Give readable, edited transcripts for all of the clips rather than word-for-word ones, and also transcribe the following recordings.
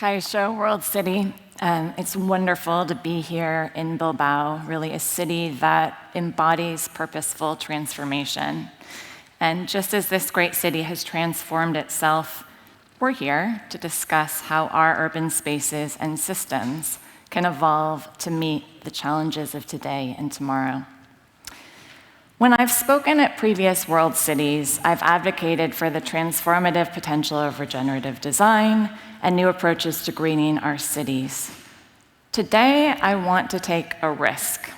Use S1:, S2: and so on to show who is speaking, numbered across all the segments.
S1: Kaisho, World City. It's wonderful to be here in Bilbao, really a city that embodies purposeful transformation. And just as this great city has transformed itself, we're here to discuss how our urban spaces and systems can evolve to meet the challenges of today and tomorrow. When I've spoken at previous world cities, I've advocated for the transformative potential of regenerative design and new approaches to greening our cities. Today, I want to take a risk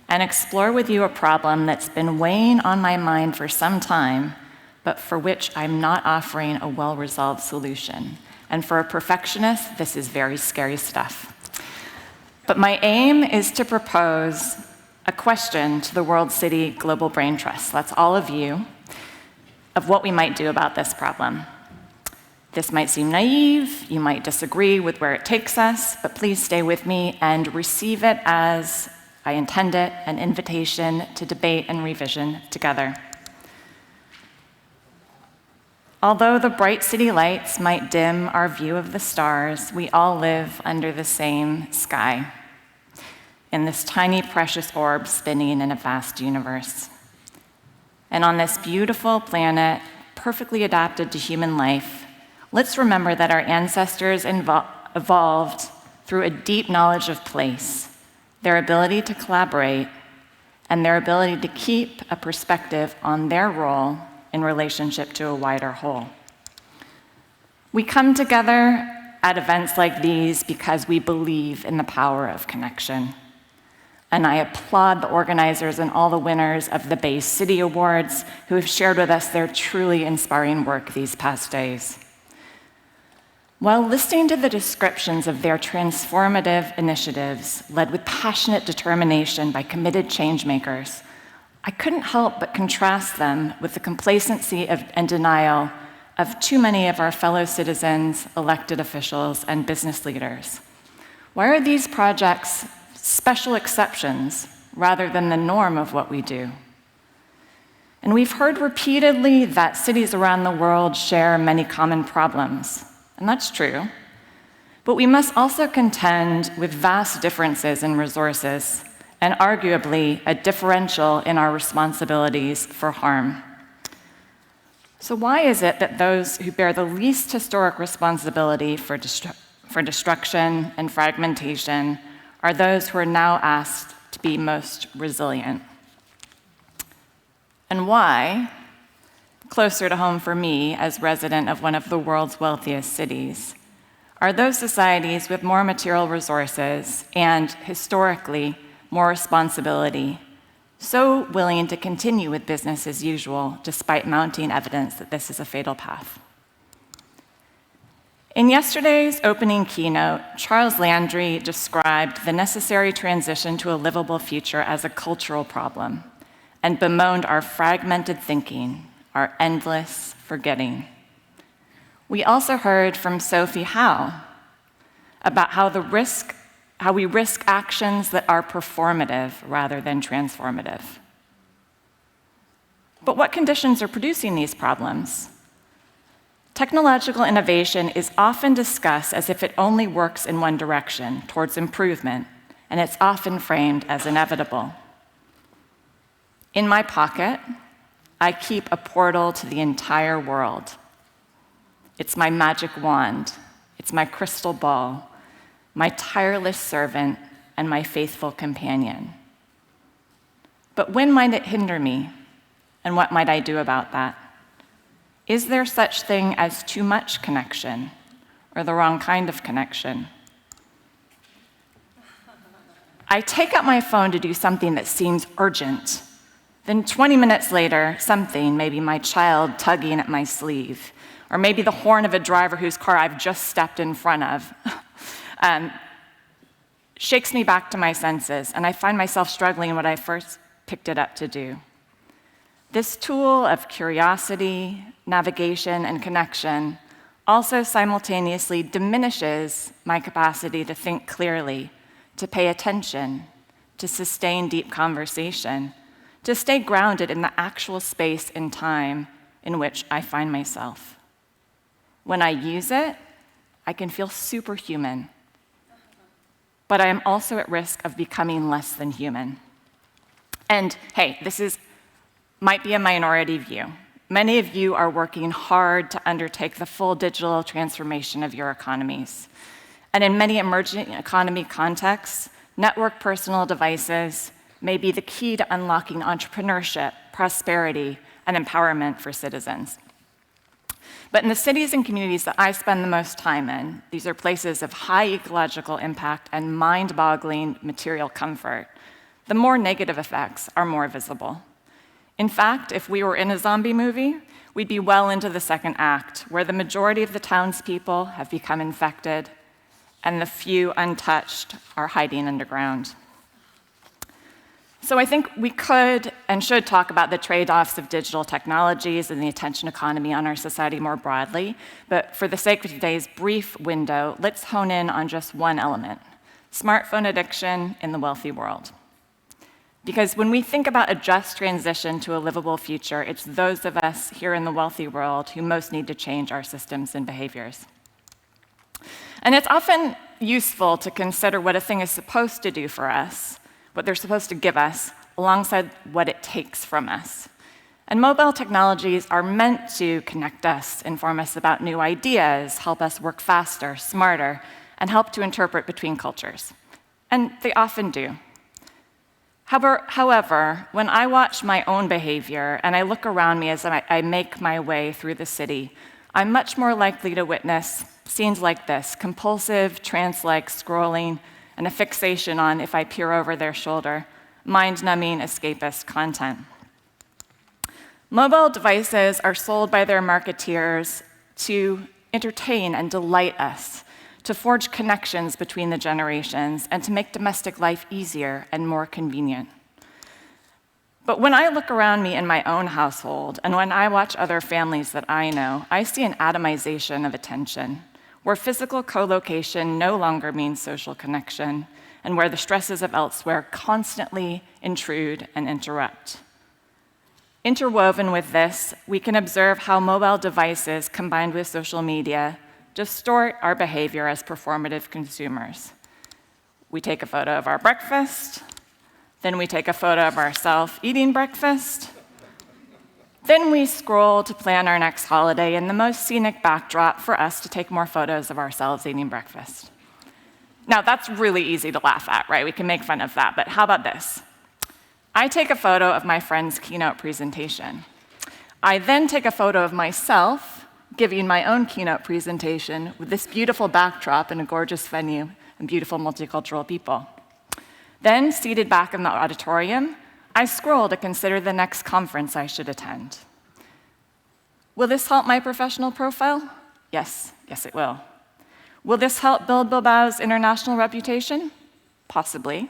S1: and explore with you a problem that's been weighing on my mind for some time, but for which I'm not offering a well-resolved solution. And for a perfectionist, this is very scary stuff. But my aim is to propose a question to the World City Global Brain Trust, that's all of you, of what we might do about this problem. This might seem naive, you might disagree with where it takes us, but please stay with me and receive it as I intend it, an invitation to debate and revision together. Although the bright city lights might dim our view of the stars, we all live under the same sky, in this tiny, precious orb spinning in a vast universe. And on this beautiful planet, perfectly adapted to human life, let's remember that our ancestors evolved through a deep knowledge of place, their ability to collaborate, and their ability to keep a perspective on their role in relationship to a wider whole. We come together at events like these because we believe in the power of connection. And I applaud the organizers and all the winners of the Bay City Awards who have shared with us their truly inspiring work these past days. While listening to the descriptions of their transformative initiatives led with passionate determination by committed changemakers, I couldn't help but contrast them with the complacency and denial of too many of our fellow citizens, elected officials, and business leaders. Why are these projects special exceptions rather than the norm of what we do? And we've heard repeatedly that cities around the world share many common problems, and that's true. But we must also contend with vast differences in resources and arguably a differential in our responsibilities for harm. So why is it that those who bear the least historic responsibility for destruction and fragmentation are those who are now asked to be most resilient? And why, closer to home for me as resident of one of the world's wealthiest cities, are those societies with more material resources and, historically, more responsibility so willing to continue with business as usual despite mounting evidence that this is a fatal path? In yesterday's opening keynote, Charles Landry described the necessary transition to a livable future as a cultural problem and bemoaned our fragmented thinking, our endless forgetting. We also heard from Sophie Howe about how we risk actions that are performative rather than transformative. But what conditions are producing these problems? Technological innovation is often discussed as if it only works in one direction, towards improvement, and it's often framed as inevitable. In my pocket, I keep a portal to the entire world. It's my magic wand, it's my crystal ball, my tireless servant, and my faithful companion. But when might it hinder me, and what might I do about that? Is there such thing as too much connection, or the wrong kind of connection? I take out my phone to do something that seems urgent. Then 20 minutes later, something, maybe my child tugging at my sleeve, or maybe the horn of a driver whose car I've just stepped in front of, shakes me back to my senses, and I find myself struggling what I first picked it up to do. This tool of curiosity, navigation, and connection also simultaneously diminishes my capacity to think clearly, to pay attention, to sustain deep conversation, to stay grounded in the actual space and time in which I find myself. When I use it, I can feel superhuman. But I am also at risk of becoming less than human. And hey, might be a minority view. Many of you are working hard to undertake the full digital transformation of your economies. And in many emerging economy contexts, network personal devices may be the key to unlocking entrepreneurship, prosperity, and empowerment for citizens. But in the cities and communities that I spend the most time in, these are places of high ecological impact and mind-boggling material comfort, the more negative effects are more visible. In fact, if we were in a zombie movie, we'd be well into the second act, where the majority of the townspeople have become infected and the few untouched are hiding underground. So I think we could and should talk about the trade-offs of digital technologies and the attention economy on our society more broadly, but for the sake of today's brief window, let's hone in on just one element: smartphone addiction in the wealthy world. Because when we think about a just transition to a livable future, it's those of us here in the wealthy world who most need to change our systems and behaviors. And it's often useful to consider what a thing is supposed to do for us, what they're supposed to give us, alongside what it takes from us. And mobile technologies are meant to connect us, inform us about new ideas, help us work faster, smarter, and help to interpret between cultures. And they often do. However, when I watch my own behavior and I look around me as I make my way through the city, I'm much more likely to witness scenes like this: compulsive, trance-like scrolling, and a fixation on, if I peer over their shoulder, mind-numbing, escapist content. Mobile devices are sold by their marketeers to entertain and delight us, to forge connections between the generations, and to make domestic life easier and more convenient. But when I look around me in my own household, and when I watch other families that I know, I see an atomization of attention, where physical co-location no longer means social connection, and where the stresses of elsewhere constantly intrude and interrupt. Interwoven with this, we can observe how mobile devices combined with social media distort our behavior as performative consumers. We take a photo of our breakfast, then we take a photo of ourselves eating breakfast, then we scroll to plan our next holiday in the most scenic backdrop for us to take more photos of ourselves eating breakfast. Now, that's really easy to laugh at, right? We can make fun of that, but how about this? I take a photo of my friend's keynote presentation. I then take a photo of myself giving my own keynote presentation with this beautiful backdrop in a gorgeous venue and beautiful multicultural people. Then, seated back in the auditorium, I scroll to consider the next conference I should attend. Will this help my professional profile? Yes, it will. Will this help build Bilbao's international reputation? Possibly.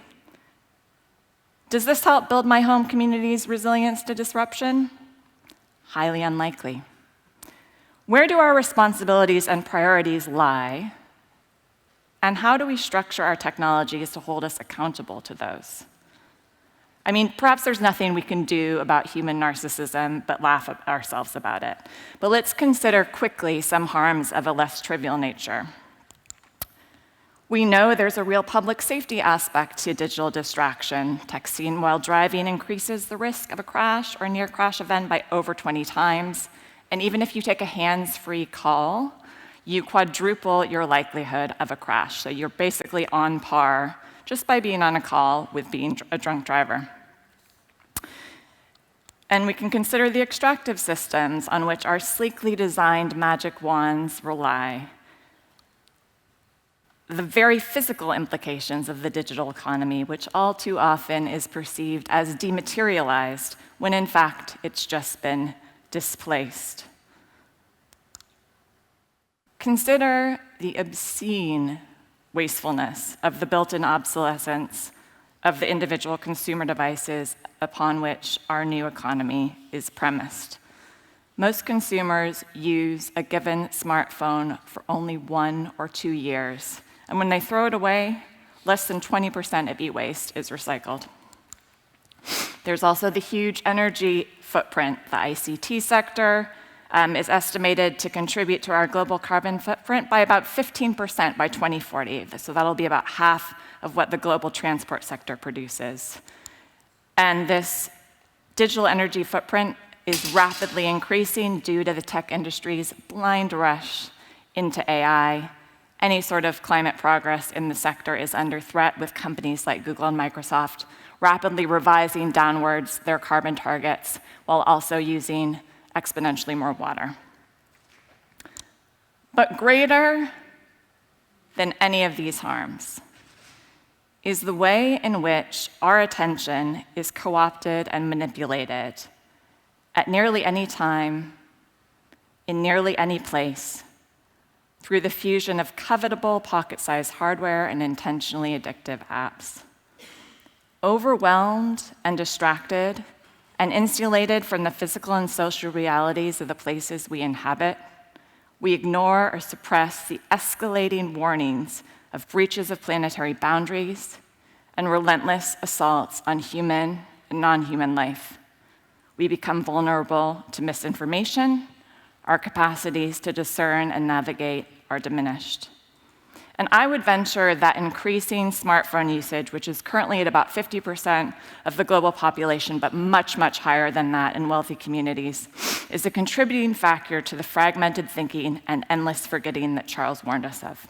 S1: Does this help build my home community's resilience to disruption? Highly unlikely. Where do our responsibilities and priorities lie? And how do we structure our technologies to hold us accountable to those? I mean, perhaps there's nothing we can do about human narcissism but laugh at ourselves about it. But let's consider quickly some harms of a less trivial nature. We know there's a real public safety aspect to digital distraction. Texting while driving increases the risk of a crash or near crash event by over 20 times. And even if you take a hands-free call, you quadruple your likelihood of a crash. So you're basically on par just by being on a call with being a drunk driver. And we can consider the extractive systems on which our sleekly designed magic wands rely. The very physical implications of the digital economy, which all too often is perceived as dematerialized, when in fact it's just been displaced. Consider the obscene wastefulness of the built-in obsolescence of the individual consumer devices upon which our new economy is premised. Most consumers use a given smartphone for only 1 or 2 years, and when they throw it away, less than 20% of e-waste is recycled. There's also the huge energy footprint. The ICT sector is estimated to contribute to our global carbon footprint by about 15% by 2040. So that'll be about half of what the global transport sector produces. And this digital energy footprint is rapidly increasing due to the tech industry's blind rush into AI. Any sort of climate progress in the sector is under threat, with companies like Google and Microsoft rapidly revising downwards their carbon targets while also using exponentially more water. But greater than any of these harms is the way in which our attention is co-opted and manipulated at nearly any time, in nearly any place, through the fusion of covetable pocket-sized hardware and intentionally addictive apps. Overwhelmed and distracted and insulated from the physical and social realities of the places we inhabit, we ignore or suppress the escalating warnings of breaches of planetary boundaries and relentless assaults on human and non-human life. We become vulnerable to misinformation. Our capacities to discern and navigate are diminished. And I would venture that increasing smartphone usage, which is currently at about 50% of the global population, but much, much higher than that in wealthy communities, is a contributing factor to the fragmented thinking and endless forgetting that Charles warned us of.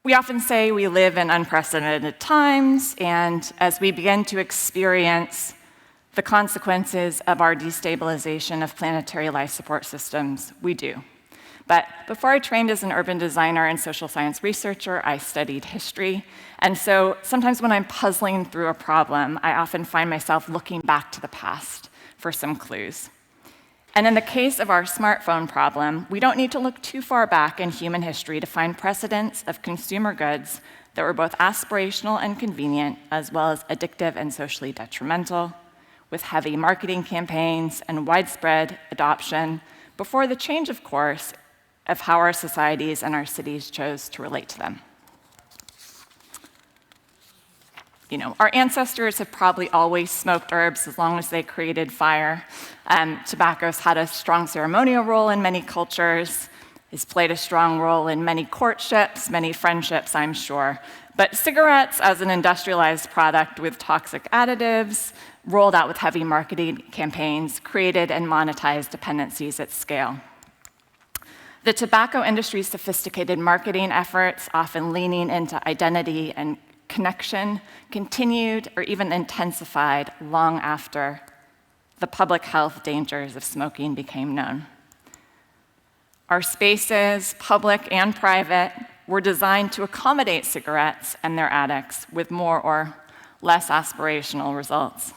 S1: We often say we live in unprecedented times, and as we begin to experience the consequences of our destabilization of planetary life support systems, we do. But before I trained as an urban designer and social science researcher, I studied history. And so sometimes when I'm puzzling through a problem, I often find myself looking back to the past for some clues. And in the case of our smartphone problem, we don't need to look too far back in human history to find precedents of consumer goods that were both aspirational and convenient, as well as addictive and socially detrimental, with heavy marketing campaigns and widespread adoption before the change, of course, of how our societies and our cities chose to relate to them. You know, our ancestors have probably always smoked herbs as long as they created fire. Tobacco's had a strong ceremonial role in many cultures. It's played a strong role in many courtships, many friendships, I'm sure. But cigarettes, as an industrialized product with toxic additives, rolled out with heavy marketing campaigns, created and monetized dependencies at scale. The tobacco industry's sophisticated marketing efforts, often leaning into identity and connection, continued or even intensified long after the public health dangers of smoking became known. Our spaces, public and private, were designed to accommodate cigarettes and their addicts with more or less aspirational results.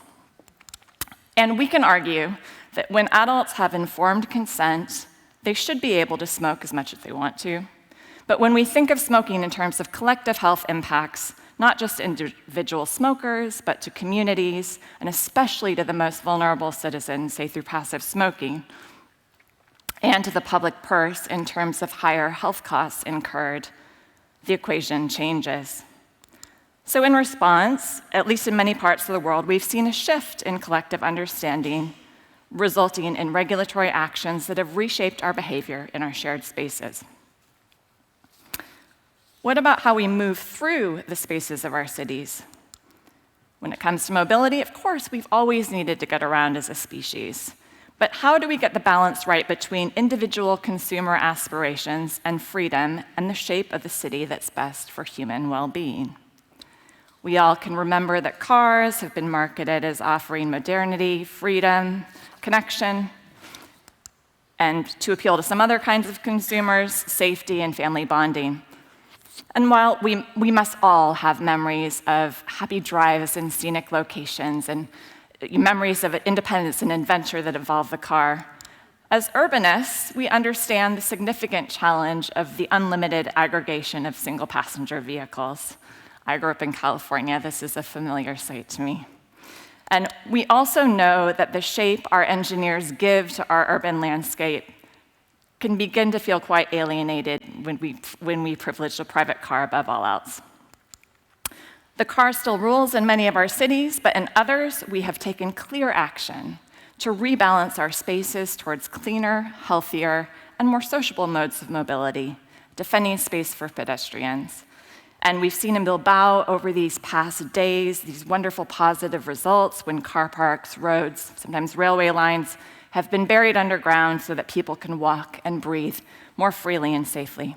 S1: And we can argue that when adults have informed consent, they should be able to smoke as much as they want to. But when we think of smoking in terms of collective health impacts, not just individual smokers, but to communities, and especially to the most vulnerable citizens, say through passive smoking, and to the public purse in terms of higher health costs incurred, the equation changes. So in response, at least in many parts of the world, we've seen a shift in collective understanding, resulting in regulatory actions that have reshaped our behavior in our shared spaces. What about how we move through the spaces of our cities? When it comes to mobility, of course, we've always needed to get around as a species. But how do we get the balance right between individual consumer aspirations and freedom and the shape of the city that's best for human well-being? We all can remember that cars have been marketed as offering modernity, freedom, connection, and to appeal to some other kinds of consumers, safety and family bonding. And while we must all have memories of happy drives in scenic locations and memories of independence and adventure that involve the car, as urbanists, we understand the significant challenge of the unlimited aggregation of single-passenger vehicles. I grew up in California. This is a familiar sight to me. And we also know that the shape our engineers give to our urban landscape can begin to feel quite alienated when we privilege the private car above all else. The car still rules in many of our cities, but in others, we have taken clear action to rebalance our spaces towards cleaner, healthier, and more sociable modes of mobility, defending space for pedestrians. And we've seen in Bilbao over these past days these wonderful positive results when car parks, roads, sometimes railway lines have been buried underground so that people can walk and breathe more freely and safely.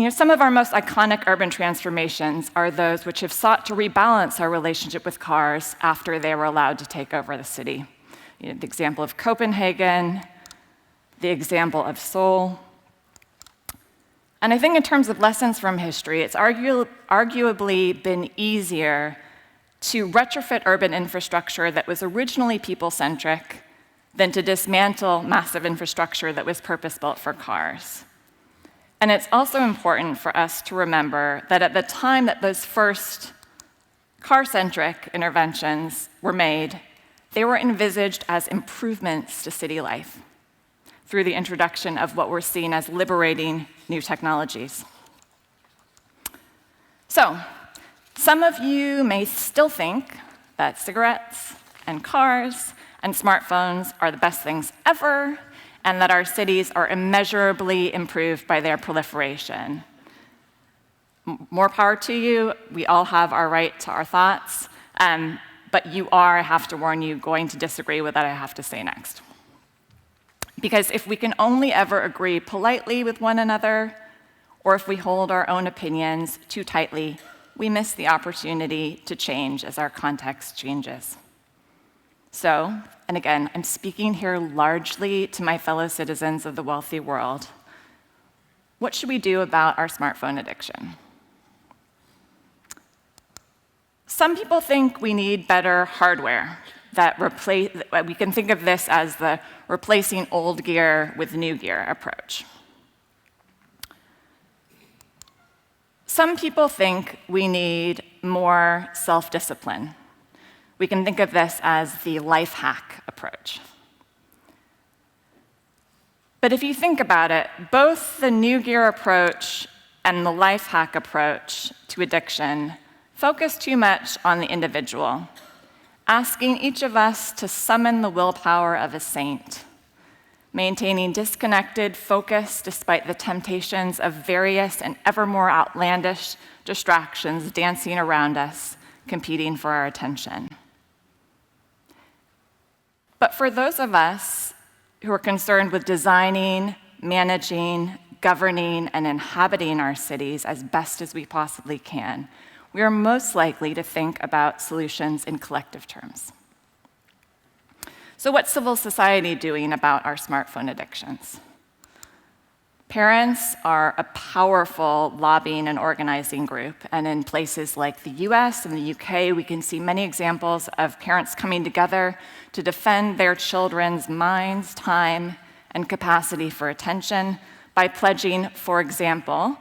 S1: Some of our most iconic urban transformations are those which have sought to rebalance our relationship with cars after they were allowed to take over the city. The example of Copenhagen, the example of Seoul. And I think in terms of lessons from history, it's arguably been easier to retrofit urban infrastructure that was originally people-centric than to dismantle massive infrastructure that was purpose-built for cars. And it's also important for us to remember that at the time that those first car-centric interventions were made, they were envisaged as improvements to city life through the introduction of what we're seeing as liberating new technologies. So, some of you may still think that cigarettes and cars and smartphones are the best things ever, and that our cities are immeasurably improved by their proliferation. More power to you. We all have our right to our thoughts, but you are, I have to warn you, going to disagree with what I have to say next. Because if we can only ever agree politely with one another, or if we hold our own opinions too tightly, we miss the opportunity to change as our context changes. So, and again, I'm speaking here largely to my fellow citizens of the wealthy world. What should we do about our smartphone addiction? Some people think we need better hardware we can think of this as the replacing old gear with new gear approach. Some people think we need more self-discipline. We can think of this as the life hack approach. But if you think about it, both the new gear approach and the life hack approach to addiction focus too much on the individual, asking each of us to summon the willpower of a saint, maintaining disconnected focus despite the temptations of various and ever more outlandish distractions dancing around us, competing for our attention. But for those of us who are concerned with designing, managing, governing, and inhabiting our cities as best as we possibly can, we are most likely to think about solutions in collective terms. So what's civil society doing about our smartphone addictions? Parents are a powerful lobbying and organizing group, and in places like the US and the UK, we can see many examples of parents coming together to defend their children's minds, time, and capacity for attention by pledging, for example,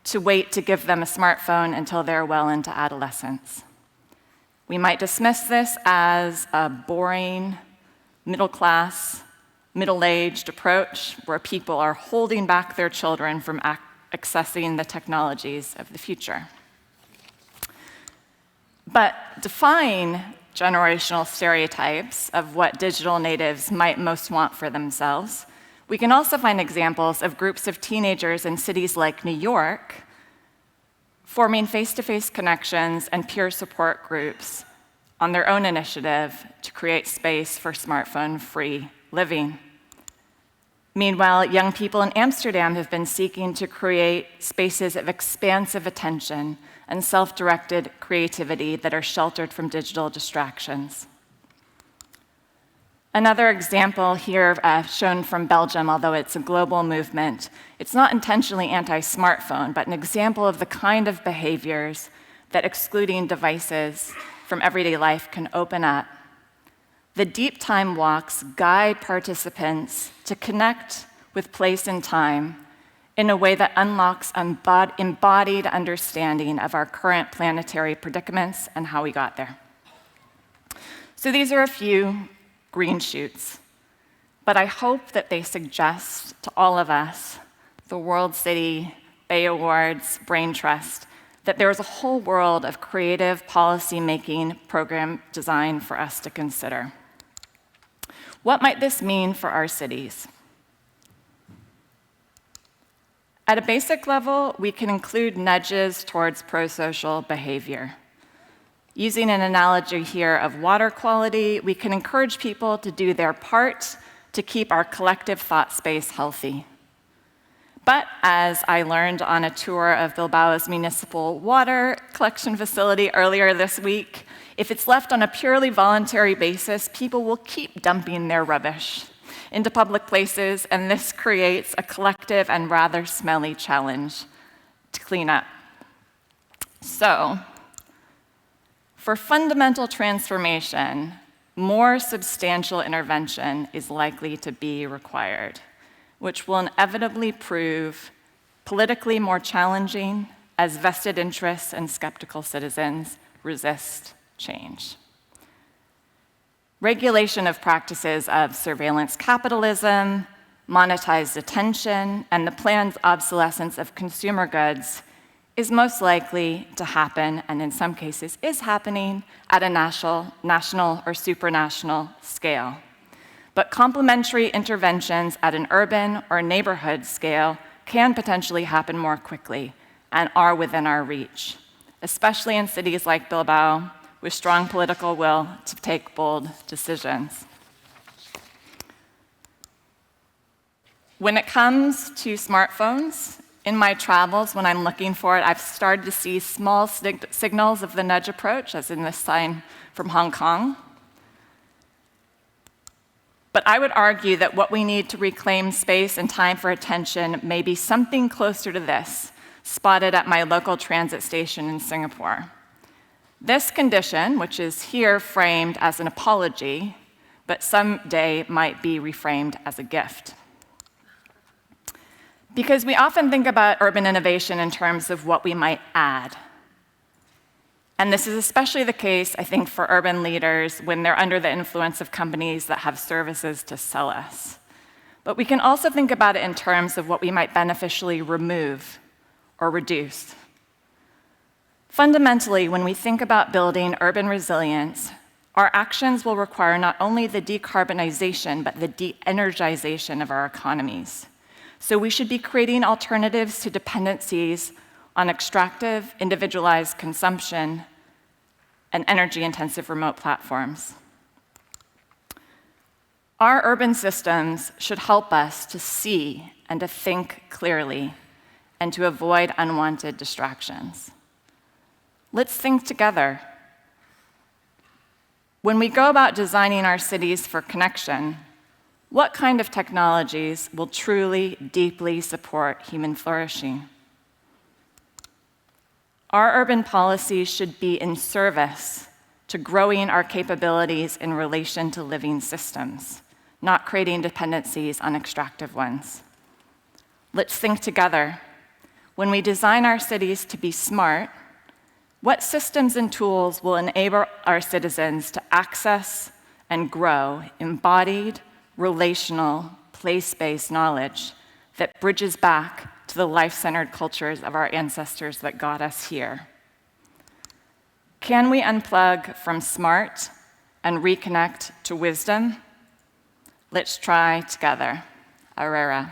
S1: to wait to give them a smartphone until they're well into adolescence. We might dismiss this as a boring, middle-class, middle-aged approach where people are holding back their children from accessing the technologies of the future. But defying generational stereotypes of what digital natives might most want for themselves, we can also find examples of groups of teenagers in cities like New York forming face-to-face connections and peer support groups on their own initiative to create space for smartphone-free living. Meanwhile, young people in Amsterdam have been seeking to create spaces of expansive attention and self-directed creativity that are sheltered from digital distractions. Another example here shown from Belgium, although it's a global movement, it's not intentionally anti-smartphone, but an example of the kind of behaviors that excluding devices from everyday life can open up. The deep time walks guide participants to connect with place and time in a way that unlocks embodied understanding of our current planetary predicaments and how we got there. So these are a few green shoots, but I hope that they suggest to all of us, the World City, Bay Awards, Brain Trust, that there is a whole world of creative policy-making program design for us to consider. What might this mean for our cities? At a basic level, we can include nudges towards pro-social behavior. Using an analogy here of water quality, we can encourage people to do their part to keep our collective thought space healthy. But as I learned on a tour of Bilbao's municipal water collection facility earlier this week, if it's left on a purely voluntary basis, people will keep dumping their rubbish into public places, and this creates a collective and rather smelly challenge to clean up. So, for fundamental transformation, more substantial intervention is likely to be required, which will inevitably prove politically more challenging as vested interests and skeptical citizens resist change. Regulation of practices of surveillance capitalism, monetized attention, and the planned obsolescence of consumer goods is most likely to happen, and in some cases is happening, at a national or supranational scale. But complementary interventions at an urban or neighborhood scale can potentially happen more quickly and are within our reach, especially in cities like Bilbao, with strong political will to take bold decisions. When it comes to smartphones, in my travels, when I'm looking for it, I've started to see small signals of the nudge approach, as in this sign from Hong Kong. But I would argue that what we need to reclaim space and time for attention may be something closer to this, spotted at my local transit station in Singapore. This condition, which is here framed as an apology, but someday might be reframed as a gift. Because we often think about urban innovation in terms of what we might add. And this is especially the case, I think, for urban leaders when they're under the influence of companies that have services to sell us. But we can also think about it in terms of what we might beneficially remove or reduce. Fundamentally, when we think about building urban resilience, our actions will require not only the decarbonization, but the de-energization of our economies. So we should be creating alternatives to dependencies on extractive, individualized consumption and energy-intensive remote platforms. Our urban systems should help us to see and to think clearly and to avoid unwanted distractions. Let's think together. When we go about designing our cities for connection, what kind of technologies will truly, deeply support human flourishing? Our urban policies should be in service to growing our capabilities in relation to living systems, not creating dependencies on extractive ones. Let's think together. When we design our cities to be smart, what systems and tools will enable our citizens to access and grow embodied, relational, place-based knowledge that bridges back to the life-centered cultures of our ancestors that got us here? Can we unplug from smart and reconnect to wisdom? Let's try together. Arera.